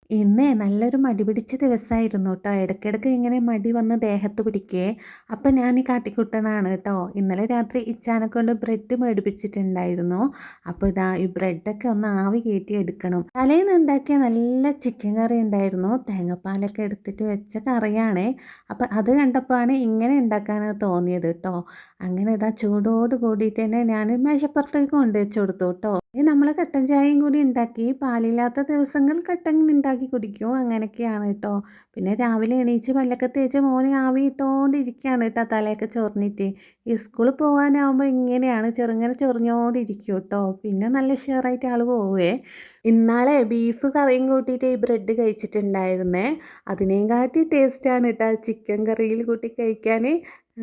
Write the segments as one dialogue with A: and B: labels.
A: ഇന്നേ നല്ലൊരു മടി പിടിച്ച ദിവസമായിരുന്നു കേട്ടോ. ഇടയ്ക്കിടയ്ക്ക് ഇങ്ങനെ മടി വന്ന് ദേഹത്ത് പിടിക്കേ. അപ്പം ഞാൻ ഈ കാട്ടിക്കുട്ടനാണ് കേട്ടോ. ഇന്നലെ രാത്രി ഇച്ചാനെ കൊണ്ട് ബ്രെഡ് മേടിപ്പിച്ചിട്ടുണ്ടായിരുന്നു. അപ്പോൾ ഇതാ ഈ ബ്രെഡൊക്കെ ഒന്ന് ആവി കയറ്റി എടുക്കണം. തലേന്ന് ഉണ്ടാക്കിയ നല്ല ചിക്കൻ കറി ഉണ്ടായിരുന്നു. തേങ്ങാപ്പാലൊക്കെ എടുത്തിട്ട് വെച്ച കറിയാണേ. അപ്പം അത് കണ്ടപ്പോഴാണ് ഇങ്ങനെ ഉണ്ടാക്കാൻ തോന്നിയത് കേട്ടോ. അങ്ങനെ ഇതാ ചൂടോട് കൂടിയിട്ട് തന്നെ ഞാൻ മേശപ്പുറത്തേക്ക് കൊണ്ടു വെച്ച് കൊടുത്തു കേട്ടോ. നമ്മൾ കട്ടൻ ചായയും കൂടി ഉണ്ടാക്കി, പാലില്ലാത്ത ദിവസങ്ങൾ കട്ടൻ ഉണ്ടാക്കി കുടിക്കും. അങ്ങനെയൊക്കെയാണ് കേട്ടോ. പിന്നെ രാവിലെ എണീച്ച് പല്ലൊക്കെ തേച്ച് മോനെ ആവി ഇട്ടുകൊണ്ടിരിക്കുകയാണ് കേട്ടോ, തലയൊക്കെ ചൊറിഞ്ഞിട്ട്. ഈ സ്കൂളിൽ പോകാനാകുമ്പോൾ ഇങ്ങനെയാണ്, ചെറുങ്ങനെ ചൊറിഞ്ഞോണ്ടിരിക്കും കേട്ടോ. പിന്നെ നല്ല ഉഷാറായിട്ട് ആൾ പോവേ. ഇന്നാളെ ബീഫ് കറിയും കൂട്ടിയിട്ട് ഈ ബ്രെഡ് കഴിച്ചിട്ടുണ്ടായിരുന്നേ. അതിനേയും കാട്ടി ടേസ്റ്റാണ് കേട്ടോ ചിക്കൻ കറിയിൽ കൂട്ടി കഴിക്കാൻ.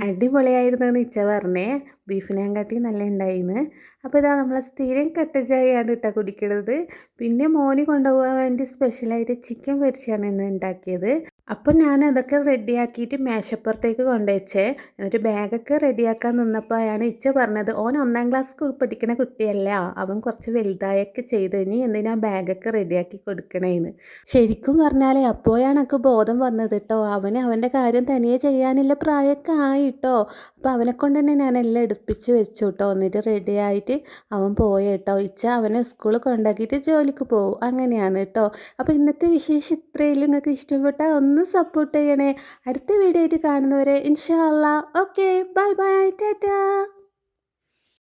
A: അടിപൊളിയായിരുന്നു എന്ന് ഇച്ച പറഞ്ഞേ. ബീഫിനെയും കാട്ടി നല്ല ഉണ്ടായിന്ന്. അപ്പോൾ ഇതാ നമ്മൾ സ്ഥിരം കട്ടൻ ചായയാണ് കേട്ടോ കുടിക്കുന്നത്. പിന്നെ മോന് കൊണ്ടുപോകാൻ വേണ്ടി സ്പെഷ്യലായിട്ട് ചിക്കൻ പൊരിച്ചാണ് ഇന്ന് ഉണ്ടാക്കിയത്. അപ്പോൾ ഞാൻ അതൊക്കെ റെഡിയാക്കിയിട്ട് മേശപ്പുറത്തേക്ക് കൊണ്ടുവച്ചേ. എന്നിട്ട് ബാഗൊക്കെ റെഡിയാക്കാൻ നിന്നപ്പോഴാണ് ഇച്ച പറഞ്ഞത്, ഓൻ 1-ാം ക്ലാസ് പഠിക്കുന്ന കുട്ടിയല്ല, അവൻ കുറച്ച് വലുതായൊക്കെ ചെയ്ത്, ഇനി എന്തിനാ ബാഗൊക്കെ റെഡിയാക്കി കൊടുക്കണേന്ന്. ശരിക്കും പറഞ്ഞാൽ അപ്പോഴാണ് എനിക്ക് ബോധം വന്നത് കേട്ടോ. അവൻ്റെ കാര്യം തനിയെ ചെയ്യാനുള്ള പ്രായമൊക്കെ ആയി കേട്ടോ. അപ്പോൾ അവനെ കൊണ്ട് തന്നെ ഞാൻ എല്ലാം എടുപ്പിച്ച് വെച്ചു കേട്ടോ. എന്നിട്ട് റെഡി ആയിട്ട് അവൻ പോയ കേട്ടോ. ഇച്ച അവനെ സ്കൂളിൽ കൊണ്ടാക്കിയിട്ട് ജോലിക്ക് പോകും. അങ്ങനെയാണ് കേട്ടോ. അപ്പോൾ ഇന്നത്തെ വിശേഷം ഇത്രയും. നിങ്ങൾക്ക് ഇഷ്ടപ്പെട്ടാൽ ഒന്ന് സപ്പോർട്ട് ചെയ്യണേ. അടുത്ത വീഡിയോ ആയിട്ട് കാണുന്നവരെ ഇൻഷാ അല്ലാ. Okay, bye bye, Tata.